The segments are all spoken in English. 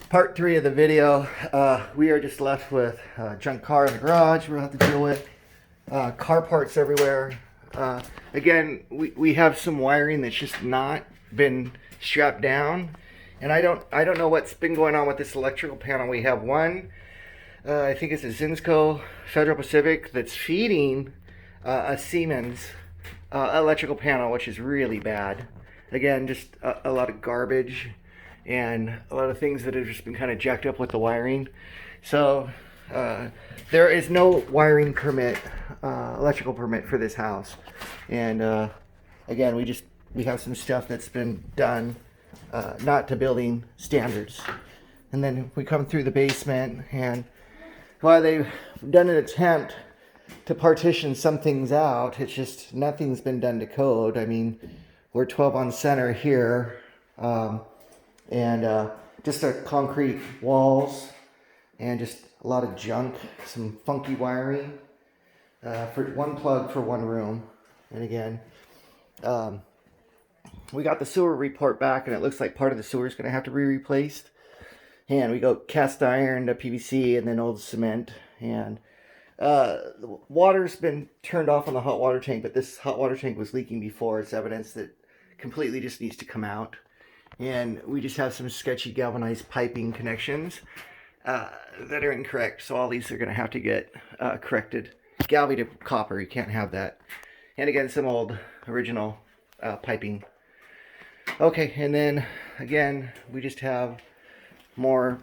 Part 3 of the video. We are just left with junk car in the garage we'll have to deal with. Car parts everywhere. Again, we have some wiring that's just not been strapped down. And I don't know what's been going on with this electrical panel. We have one, I think it's a Zinsco Federal Pacific, that's feeding a Siemens electrical panel, which is really bad. Again, just a lot of garbage and a lot of things that have just been kind of jacked up with the wiring. So there is no wiring permit, electrical permit for this house. And again, we have some stuff that's been done not to building standards. And then we come through the basement, and while they've done an attempt to partition some things out, it's just nothing's been done to code. I mean, we're 12 on center here, and just our concrete walls and just a lot of junk, some funky wiring, for one plug for one room. And again, we got the sewer report back, and it looks like part of the sewer is going to have to be replaced. And we go cast iron to PVC and then old cement. And the water's been turned off on the hot water tank, but this hot water tank was leaking before. It's evidence that completely just needs to come out. And we just have some sketchy galvanized piping connections that are incorrect. So all these are going to have to get corrected. Galvy to copper, you can't have that. And again, some old original piping. Okay, and then again, we just have more,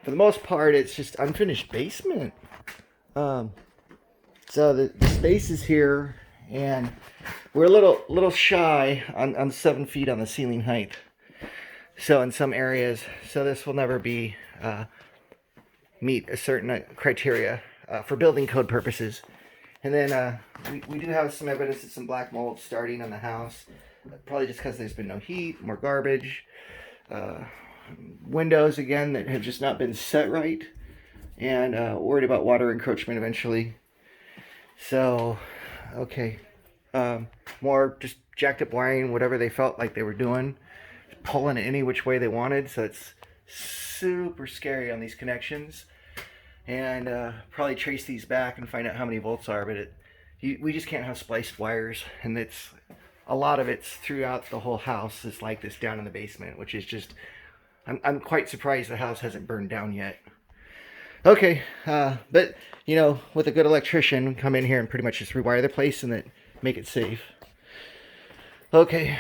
for the most part, it's just unfinished basement. So the space is here, and we're a little shy on 7 feet on the ceiling height. So in some areas, so this will never be meet a certain criteria for building code purposes. And then we do have some evidence of some black mold starting on the house, probably just because there's been no heat, more garbage, windows again that have just not been set right, and worried about water encroachment eventually. So, okay, more just jacked up wiring, whatever they felt like they were doing, pulling it any which way they wanted. So it's super scary on these connections. And probably trace these back and find out how many volts are, but we just can't have spliced wires, and it's a lot of it's throughout the whole house is like this down in the basement, which is just, I'm quite surprised the house hasn't burned down yet. Okay, but you know, with a good electrician, come in here and pretty much just rewire the place and then make it safe. Okay,